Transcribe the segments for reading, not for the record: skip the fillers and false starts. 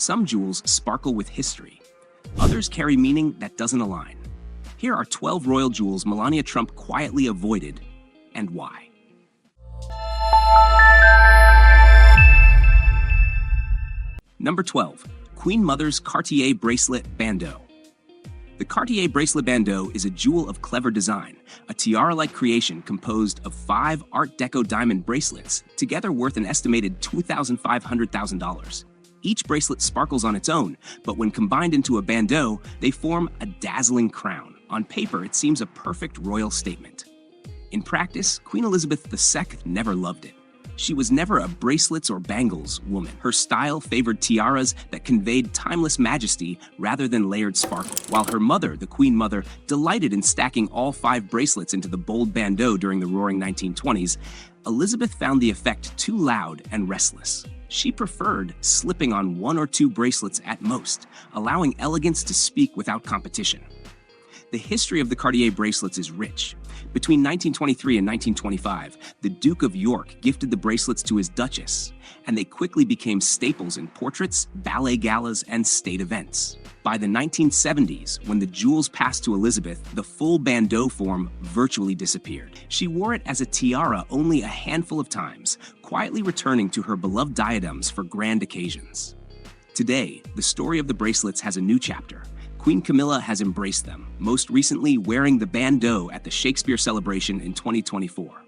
Some jewels sparkle with history. Others carry meaning that doesn't align. Here are 12 royal jewels Melania Trump quietly avoided, and why. Number 12. Queen Mother's Cartier Bracelet Bandeau. The Cartier Bracelet Bandeau is a jewel of clever design, a tiara-like creation composed of 5 Art Deco diamond bracelets, together worth an estimated $2,500,000. Each bracelet sparkles on its own, but when combined into a bandeau, they form a dazzling crown. On paper, it seems a perfect royal statement. In practice, Queen Elizabeth II never loved it. She was never a bracelets or bangles woman. Her style favored tiaras that conveyed timeless majesty rather than layered sparkle. While her mother, the Queen Mother, delighted in stacking all 5 bracelets into the bold bandeau during the Roaring 1920s, Elizabeth found the effect too loud and restless. She preferred slipping on 1 or 2 bracelets at most, allowing elegance to speak without competition. The history of the Cartier bracelets is rich. Between 1923 and 1925, the Duke of York gifted the bracelets to his Duchess, and they quickly became staples in portraits, ballet galas, and state events. By the 1970s, when the jewels passed to Elizabeth, the full bandeau form virtually disappeared. She wore it as a tiara only a handful of times, quietly returning to her beloved diadems for grand occasions. Today, the story of the bracelets has a new chapter. Queen Camilla has embraced them, most recently wearing the bandeau at the Shakespeare celebration in 2024.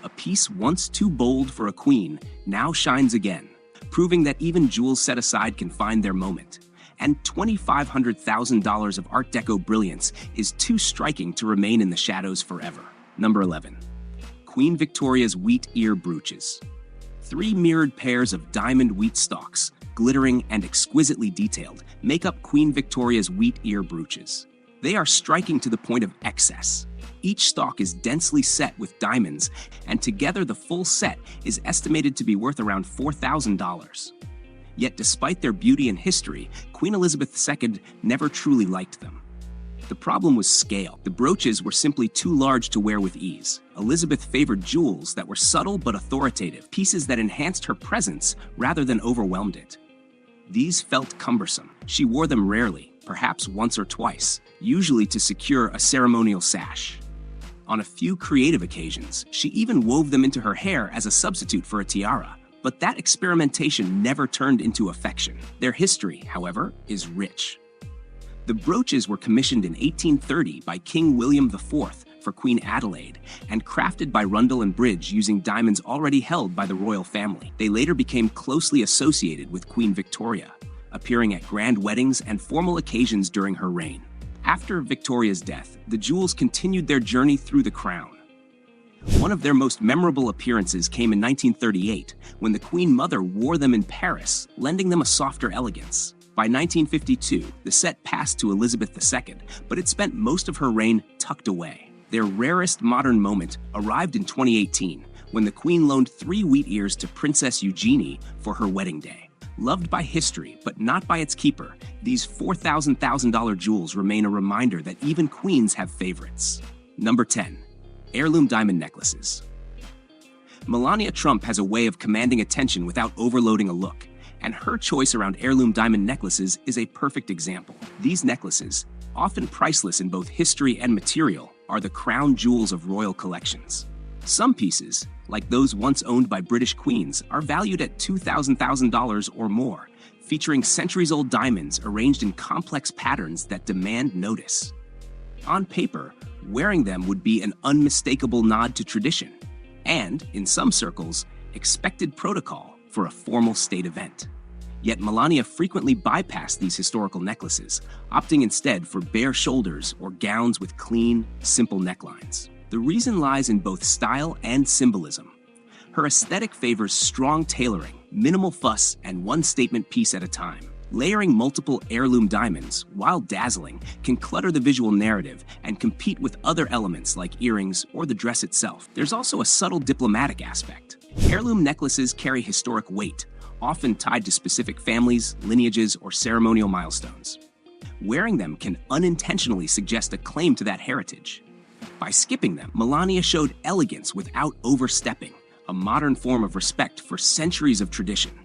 A piece once too bold for a queen now shines again, proving that even jewels set aside can find their moment. And $2,500,000 of Art Deco brilliance is too striking to remain in the shadows forever. Number 11. Queen Victoria's Wheat Ear Brooches. 3 mirrored pairs of diamond wheat stalks, glittering and exquisitely detailed, make up Queen Victoria's wheat ear brooches. They are striking to the point of excess. Each stalk is densely set with diamonds, and together the full set is estimated to be worth around $4,000. Yet despite their beauty and history, Queen Elizabeth II never truly liked them. The problem was scale. The brooches were simply too large to wear with ease. Elizabeth favored jewels that were subtle but authoritative, pieces that enhanced her presence rather than overwhelmed it. These felt cumbersome. She wore them rarely, perhaps once or twice, usually to secure a ceremonial sash. On a few creative occasions, she even wove them into her hair as a substitute for a tiara, but that experimentation never turned into affection. Their history, however, is rich. The brooches were commissioned in 1830 by King William IV for Queen Adelaide and crafted by Rundell and Bridge using diamonds already held by the royal family. They later became closely associated with Queen Victoria, appearing at grand weddings and formal occasions during her reign. After Victoria's death, the jewels continued their journey through the crown. One of their most memorable appearances came in 1938 when the Queen Mother wore them in Paris, lending them a softer elegance. By 1952, the set passed to Elizabeth II, but it spent most of her reign tucked away. Their rarest modern moment arrived in 2018, when the Queen loaned 3 wheat ears to Princess Eugenie for her wedding day. Loved by history, but not by its keeper, these $4,000 jewels remain a reminder that even queens have favorites. Number 10. Heirloom Diamond Necklaces. Melania Trump has a way of commanding attention without overloading a look, and her choice around heirloom diamond necklaces is a perfect example. These necklaces, often priceless in both history and material, are the crown jewels of royal collections. Some pieces, like those once owned by British queens, are valued at $2,000 or more, featuring centuries-old diamonds arranged in complex patterns that demand notice. On paper, wearing them would be an unmistakable nod to tradition, and, in some circles, expected protocol for a formal state event. Yet Melania frequently bypassed these historical necklaces, opting instead for bare shoulders or gowns with clean, simple necklines. The reason lies in both style and symbolism. Her aesthetic favors strong tailoring, minimal fuss, and one statement piece at a time. Layering multiple heirloom diamonds, while dazzling, can clutter the visual narrative and compete with other elements like earrings or the dress itself. There's also a subtle diplomatic aspect. Heirloom necklaces carry historic weight, often tied to specific families, lineages, or ceremonial milestones. Wearing them can unintentionally suggest a claim to that heritage. By skipping them, Melania showed elegance without overstepping, a modern form of respect for centuries of tradition.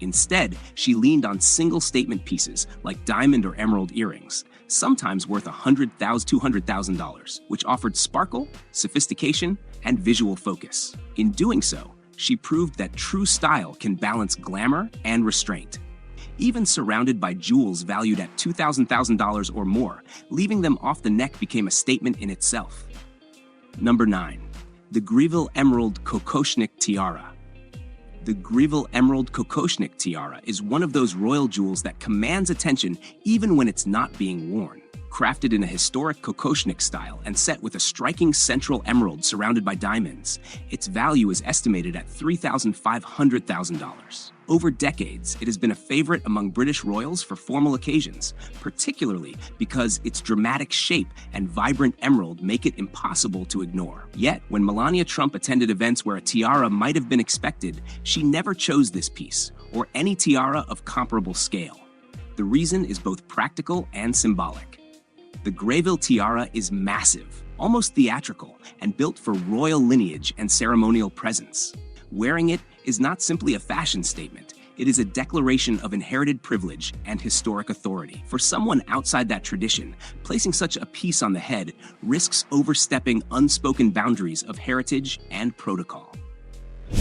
Instead, she leaned on single statement pieces like diamond or emerald earrings, sometimes worth $100,000 to $200,000, which offered sparkle, sophistication, and visual focus. In doing so, she proved that true style can balance glamour and restraint. Even surrounded by jewels valued at $2,000 or more, leaving them off the neck became a statement in itself. Number 9. The Greville Emerald Kokoshnik Tiara. The Greville Emerald Kokoshnik Tiara is one of those royal jewels that commands attention even when it's not being worn. Crafted in a historic Kokoshnik style and set with a striking central emerald surrounded by diamonds, its value is estimated at $3,500,000. Over decades, it has been a favorite among British royals for formal occasions, particularly because its dramatic shape and vibrant emerald make it impossible to ignore. Yet, when Melania Trump attended events where a tiara might have been expected, she never chose this piece, or any tiara of comparable scale. The reason is both practical and symbolic. The Greville tiara is massive, almost theatrical, and built for royal lineage and ceremonial presence. Wearing it is not simply a fashion statement, it is a declaration of inherited privilege and historic authority. For someone outside that tradition, placing such a piece on the head risks overstepping unspoken boundaries of heritage and protocol.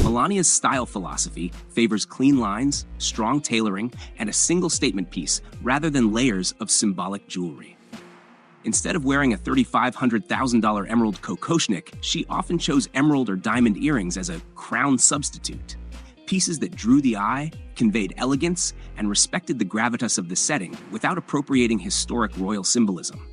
Melania's style philosophy favors clean lines, strong tailoring, and a single statement piece rather than layers of symbolic jewelry. Instead of wearing a $3,500,000 emerald kokoshnik, she often chose emerald or diamond earrings as a crown substitute. Pieces that drew the eye, conveyed elegance, and respected the gravitas of the setting without appropriating historic royal symbolism.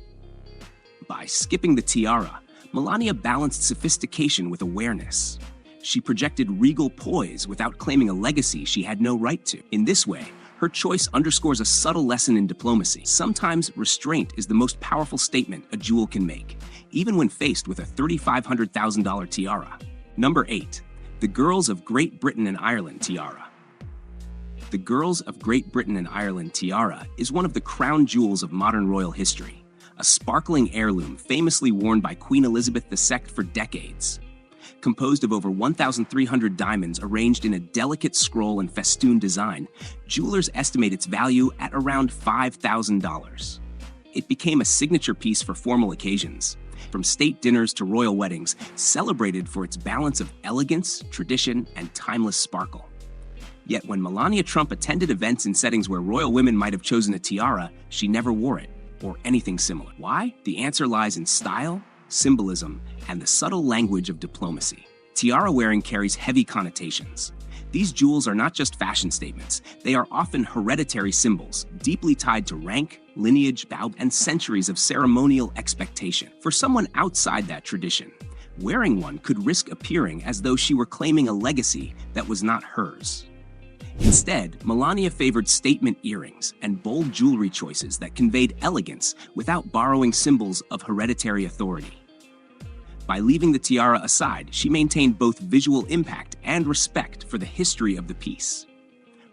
By skipping the tiara, Melania balanced sophistication with awareness. She projected regal poise without claiming a legacy she had no right to. In this way, her choice underscores a subtle lesson in diplomacy. Sometimes restraint is the most powerful statement a jewel can make, even when faced with a $3,500,000 tiara. Number 8. The Girls of Great Britain and Ireland Tiara. The Girls of Great Britain and Ireland Tiara is one of the crown jewels of modern royal history, a sparkling heirloom famously worn by Queen Elizabeth II for decades. Composed of over 1,300 diamonds arranged in a delicate scroll and festoon design, jewelers estimate its value at around $5,000. It became a signature piece for formal occasions, from state dinners to royal weddings, celebrated for its balance of elegance, tradition, and timeless sparkle. Yet when Melania Trump attended events in settings where royal women might have chosen a tiara, she never wore it, or anything similar. Why? The answer lies in style, symbolism, and the subtle language of diplomacy. Tiara wearing carries heavy connotations. These jewels are not just fashion statements, they are often hereditary symbols, deeply tied to rank, lineage, and centuries of ceremonial expectation. For someone outside that tradition, wearing one could risk appearing as though she were claiming a legacy that was not hers. Instead, Melania favored statement earrings and bold jewelry choices that conveyed elegance without borrowing symbols of hereditary authority. By leaving the tiara aside, she maintained both visual impact and respect for the history of the piece.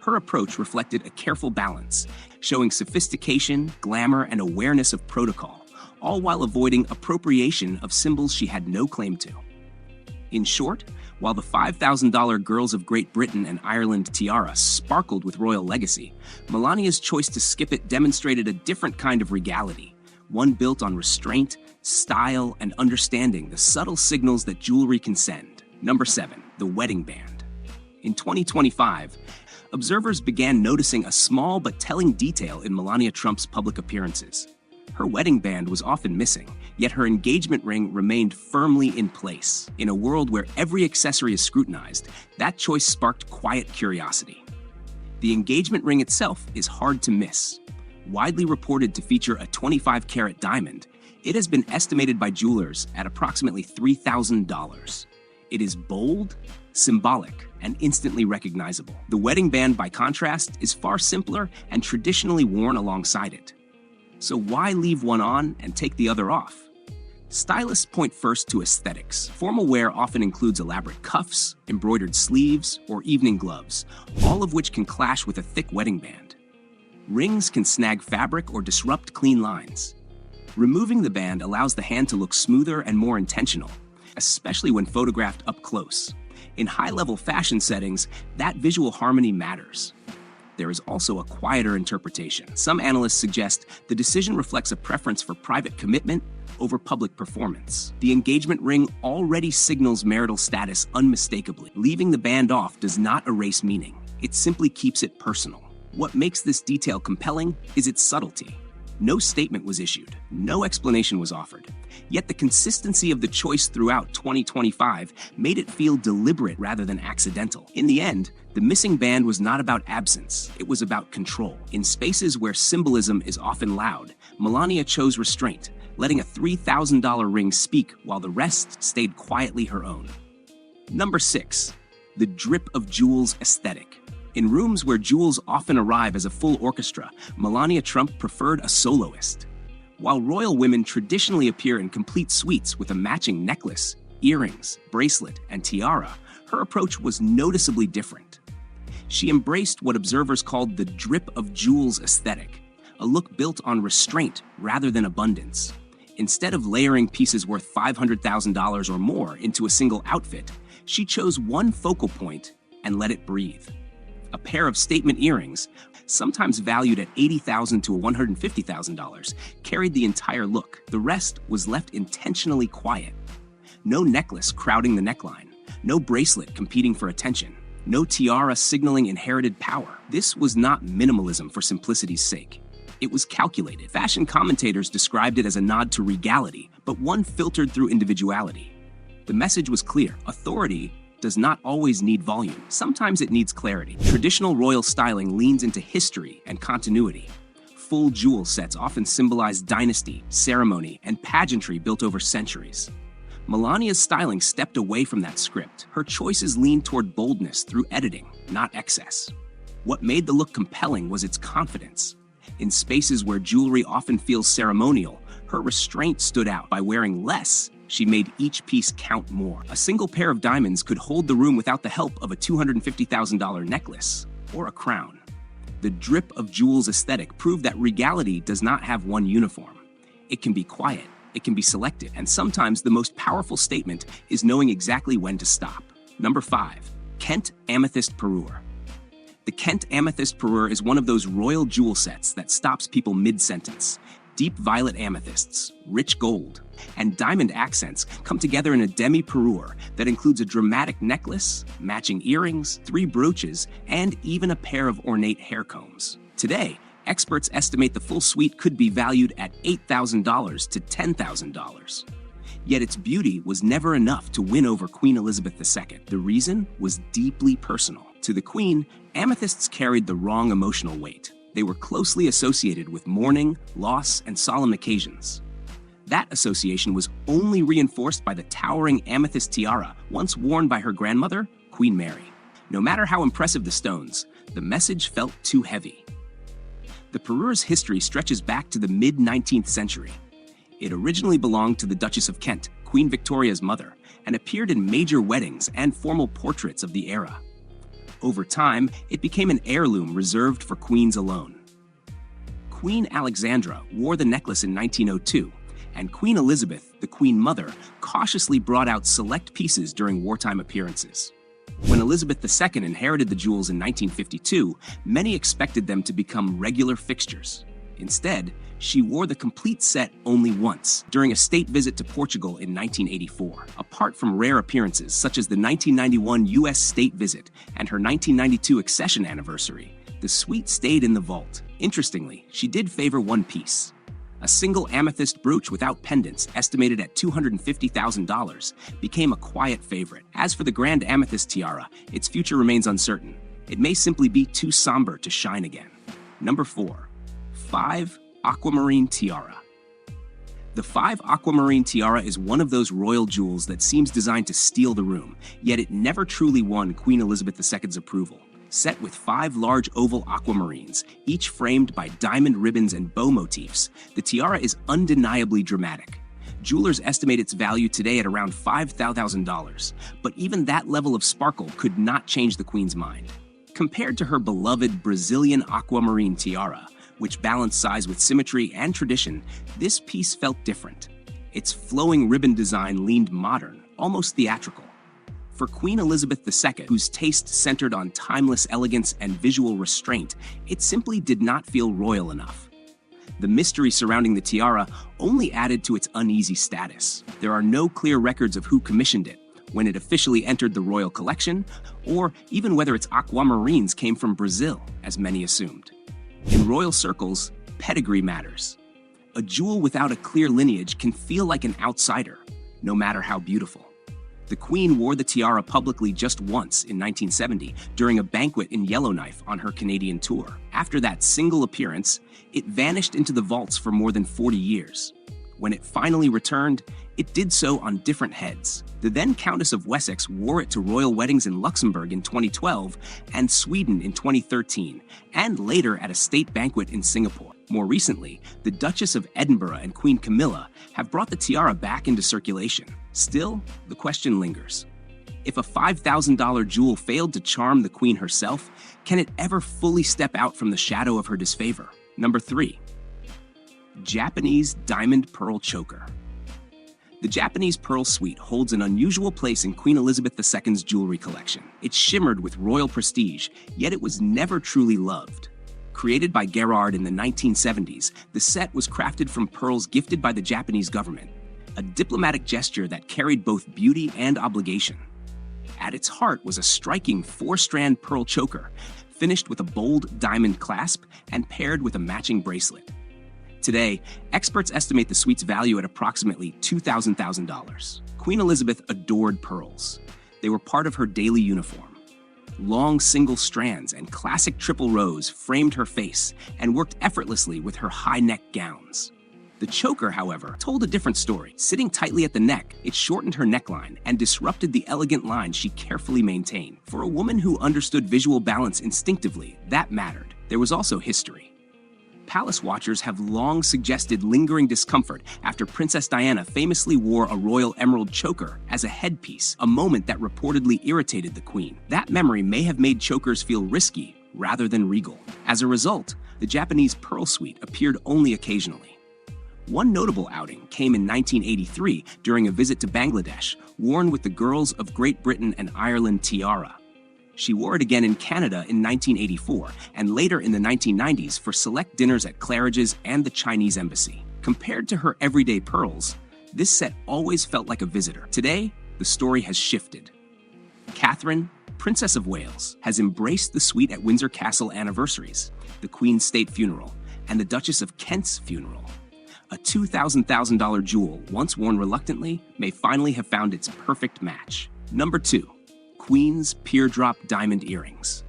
Her approach reflected a careful balance, showing sophistication, glamour, and awareness of protocol, all while avoiding appropriation of symbols she had no claim to. In short, while the $5,000 Girls of Great Britain and Ireland tiara sparkled with royal legacy, Melania's choice to skip it demonstrated a different kind of regality, one built on restraint, style, and understanding the subtle signals that jewelry can send. Number 7. The Wedding Band. In 2025, observers began noticing a small but telling detail in Melania Trump's public appearances. Her wedding band was often missing, yet her engagement ring remained firmly in place. In a world where every accessory is scrutinized, that choice sparked quiet curiosity. The engagement ring itself is hard to miss. Widely reported to feature a 25-carat diamond, it has been estimated by jewelers at approximately $3,000. It is bold, symbolic, and instantly recognizable. The wedding band, by contrast, is far simpler and traditionally worn alongside it. So why leave one on and take the other off? Stylists point first to aesthetics. Formal wear often includes elaborate cuffs, embroidered sleeves, or evening gloves, all of which can clash with a thick wedding band. Rings can snag fabric or disrupt clean lines. Removing the band allows the hand to look smoother and more intentional, especially when photographed up close. In high-level fashion settings, that visual harmony matters. There is also a quieter interpretation. Some analysts suggest the decision reflects a preference for private commitment over public performance. The engagement ring already signals marital status unmistakably. Leaving the band off does not erase meaning. It simply keeps it personal. What makes this detail compelling is its subtlety. No statement was issued, no explanation was offered. Yet the consistency of the choice throughout 2025 made it feel deliberate rather than accidental. In the end, the missing band was not about absence, it was about control. In spaces where symbolism is often loud, Melania chose restraint, letting a $3,000 ring speak while the rest stayed quietly her own. Number 6. The drip of jewels aesthetic. In rooms where jewels often arrive as a full orchestra, Melania Trump preferred a soloist. While royal women traditionally appear in complete suites with a matching necklace, earrings, bracelet, and tiara, her approach was noticeably different. She embraced what observers called the drip of jewels aesthetic, a look built on restraint rather than abundance. Instead of layering pieces worth $500,000 or more into a single outfit, she chose one focal point and let it breathe. A pair of statement earrings, sometimes valued at $80,000 to $150,000, carried the entire look. The rest was left intentionally quiet. No necklace crowding the neckline, no bracelet competing for attention, no tiara signaling inherited power. This was not minimalism for simplicity's sake. It was calculated. Fashion commentators described it as a nod to regality, but one filtered through individuality. The message was clear: authority does not always need volume. Sometimes it needs clarity. Traditional royal styling leans into history and continuity. Full jewel sets often symbolize dynasty, ceremony, and pageantry built over centuries. Melania's styling stepped away from that script. Her choices leaned toward boldness through editing, not excess. What made the look compelling was its confidence. In spaces where jewelry often feels ceremonial, her restraint stood out. By wearing less, she made each piece count more. A single pair of diamonds could hold the room without the help of a $250,000 necklace or a crown. The drip of jewels aesthetic proved that regality does not have one uniform. It can be quiet, it can be selective, and sometimes the most powerful statement is knowing exactly when to stop. Number 5. Kent Amethyst Parure. The Kent Amethyst Parure is one of those royal jewel sets that stops people mid-sentence. Deep violet amethysts, rich gold, and diamond accents come together in a demi-parure that includes a dramatic necklace, matching earrings, 3 brooches, and even a pair of ornate hair combs. Today, experts estimate the full suite could be valued at $8,000 to $10,000. Yet its beauty was never enough to win over Queen Elizabeth II. The reason was deeply personal. To the Queen, amethysts carried the wrong emotional weight. They were closely associated with mourning, loss, and solemn occasions. That association was only reinforced by the towering amethyst tiara once worn by her grandmother, Queen Mary. No matter how impressive the stones, the message felt too heavy. The parure's history stretches back to the mid-19th century. It originally belonged to the Duchess of Kent, Queen Victoria's mother, and appeared in major weddings and formal portraits of the era. Over time, it became an heirloom reserved for queens alone. Queen Alexandra wore the necklace in 1902, and Queen Elizabeth, the Queen Mother, cautiously brought out select pieces during wartime appearances. When Elizabeth II inherited the jewels in 1952, many expected them to become regular fixtures. Instead, she wore the complete set only once, during a state visit to Portugal in 1984. Apart from rare appearances such as the 1991 U.S. state visit and her 1992 accession anniversary, the suite stayed in the vault. Interestingly, she did favor one piece. A single amethyst brooch without pendants, estimated at $250,000, became a quiet favorite. As for the grand amethyst tiara, its future remains uncertain. It may simply be too somber to shine again. Number 4. 5. Aquamarine Tiara. The 5 aquamarine tiara is one of those royal jewels that seems designed to steal the room, yet it never truly won Queen Elizabeth II's approval. Set with 5 large oval aquamarines, each framed by diamond ribbons and bow motifs, the tiara is undeniably dramatic. Jewelers estimate its value today at around $5,000, but even that level of sparkle could not change the Queen's mind. Compared to her beloved Brazilian aquamarine tiara, which balanced size with symmetry and tradition, this piece felt different. Its flowing ribbon design leaned modern, almost theatrical. For Queen Elizabeth II, whose taste centered on timeless elegance and visual restraint, it simply did not feel royal enough. The mystery surrounding the tiara only added to its uneasy status. There are no clear records of who commissioned it, when it officially entered the royal collection, or even whether its aquamarines came from Brazil, as many assumed. In royal circles, pedigree matters. A jewel without a clear lineage can feel like an outsider, no matter how beautiful. The Queen wore the tiara publicly just once in 1970 during a banquet in Yellowknife on her Canadian tour. After that single appearance, it vanished into the vaults for more than 40 years. When it finally returned, it did so on different heads. The then Countess of Wessex wore it to royal weddings in Luxembourg in 2012 and Sweden in 2013, and later at a state banquet in Singapore. More recently, the Duchess of Edinburgh and Queen Camilla have brought the tiara back into circulation. Still, the question lingers. If a $5,000 jewel failed to charm the Queen herself, can it ever fully step out from the shadow of her disfavor? Number 3. Japanese Diamond Pearl Choker. The Japanese Pearl Suite holds an unusual place in Queen Elizabeth II's jewelry collection. It shimmered with royal prestige, yet it was never truly loved. Created by Gerard in the 1970s, the set was crafted from pearls gifted by the Japanese government, a diplomatic gesture that carried both beauty and obligation. At its heart was a striking 4-strand pearl choker, finished with a bold diamond clasp and paired with a matching bracelet. Today, experts estimate the suite's value at approximately $2,000. Queen Elizabeth adored pearls. They were part of her daily uniform. Long single strands and classic triple rows framed her face and worked effortlessly with her high-neck gowns. The choker, however, told a different story. Sitting tightly at the neck, it shortened her neckline and disrupted the elegant line she carefully maintained. For a woman who understood visual balance instinctively, that mattered. There was also history. Palace watchers have long suggested lingering discomfort after Princess Diana famously wore a royal emerald choker as a headpiece, a moment that reportedly irritated the Queen. That memory may have made chokers feel risky rather than regal. As a result, the Japanese Pearl Suite appeared only occasionally. One notable outing came in 1983 during a visit to Bangladesh, worn with the Girls of Great Britain and Ireland tiara. She wore it again in Canada in 1984 and later in the 1990s for select dinners at Claridge's and the Chinese Embassy. Compared to her everyday pearls, this set always felt like a visitor. Today, the story has shifted. Catherine, Princess of Wales, has embraced the suite at Windsor Castle anniversaries, the Queen's state funeral, and the Duchess of Kent's funeral. A $2,000 jewel, once worn reluctantly, may finally have found its perfect match. Number 2. Queen's Peardrop Diamond Earrings.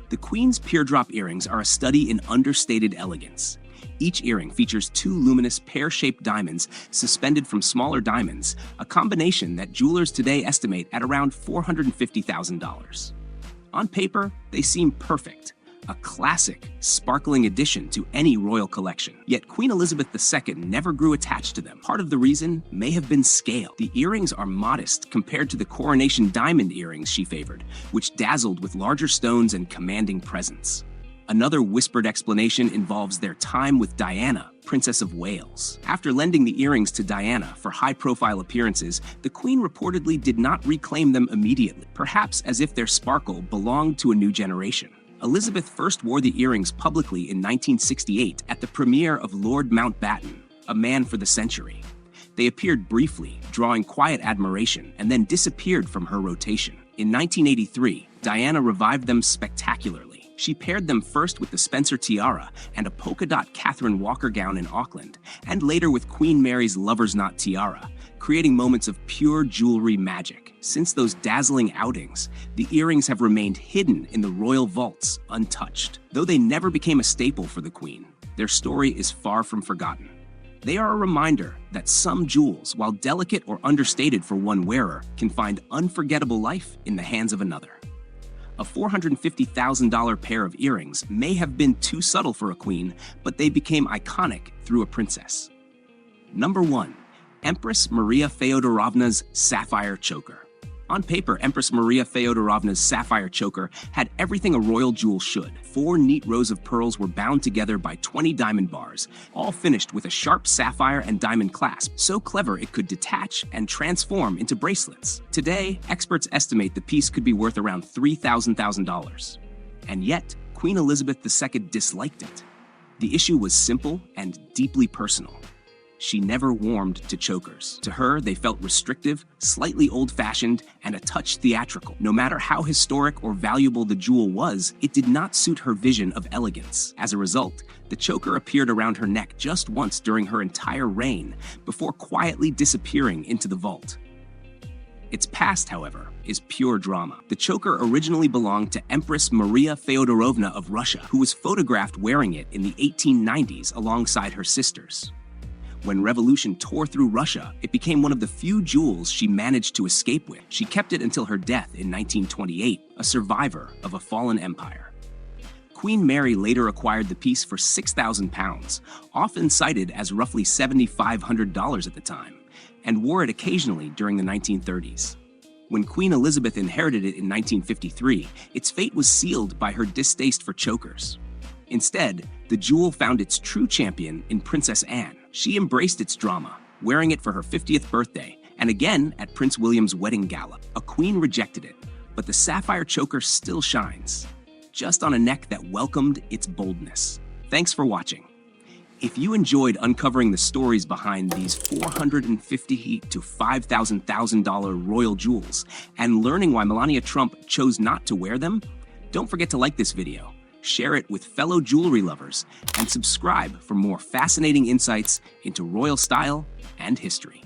The Queen's Peardrop earrings are a study in understated elegance. Each earring features 2 luminous pear-shaped diamonds suspended from smaller diamonds, a combination that jewelers today estimate at around $450,000. On paper, they seem perfect, a classic, sparkling addition to any royal collection. Yet Queen Elizabeth II never grew attached to them. Part of the reason may have been scale. The earrings are modest compared to the coronation diamond earrings she favored, which dazzled with larger stones and commanding presence. Another whispered explanation involves their time with Diana, Princess of Wales. After lending the earrings to Diana for high-profile appearances, the Queen reportedly did not reclaim them immediately, perhaps as if their sparkle belonged to a new generation. Elizabeth first wore the earrings publicly in 1968 at the premiere of Lord Mountbatten, A Man for the Century. They appeared briefly, drawing quiet admiration, and then disappeared from her rotation. In 1983, Diana revived them spectacularly. She paired them first with the Spencer tiara and a polka-dot Catherine Walker gown in Auckland, and later with Queen Mary's Lover's Knot tiara, creating moments of pure jewelry magic. Since those dazzling outings, the earrings have remained hidden in the royal vaults, untouched. Though they never became a staple for the Queen, their story is far from forgotten. They are a reminder that some jewels, while delicate or understated for one wearer, can find unforgettable life in the hands of another. A $450,000 pair of earrings may have been too subtle for a queen, but they became iconic through a princess. Number 1. Empress Maria Feodorovna's Sapphire Choker. On paper, Empress Maria Feodorovna's sapphire choker had everything a royal jewel should. 4 neat rows of pearls were bound together by 20 diamond bars, all finished with a sharp sapphire and diamond clasp, so clever it could detach and transform into bracelets. Today, experts estimate the piece could be worth around $3,000. And yet, Queen Elizabeth II disliked it. The issue was simple and deeply personal. She never warmed to chokers. To her, they felt restrictive, slightly old-fashioned, and a touch theatrical. No matter how historic or valuable the jewel was, it did not suit her vision of elegance. As a result, the choker appeared around her neck just once during her entire reign, before quietly disappearing into the vault. Its past, however, is pure drama. The choker originally belonged to Empress Maria Feodorovna of Russia, who was photographed wearing it in the 1890s alongside her sisters. When revolution tore through Russia, it became one of the few jewels she managed to escape with. She kept it until her death in 1928, a survivor of a fallen empire. Queen Mary later acquired the piece for £6,000, often cited as roughly $7,500 at the time, and wore it occasionally during the 1930s. When Queen Elizabeth inherited it in 1953, its fate was sealed by her distaste for chokers. Instead, the jewel found its true champion in Princess Anne. She embraced its drama, wearing it for her 50th birthday and again at Prince William's wedding gala. A queen rejected it, but the sapphire choker still shines, just on a neck that welcomed its boldness. Thanks for watching. If you enjoyed uncovering the stories behind these $450,000 to $5,000 royal jewels and learning why Melania Trump chose not to wear them, don't forget to like this video, share it with fellow jewelry lovers, and subscribe for more fascinating insights into royal style and history.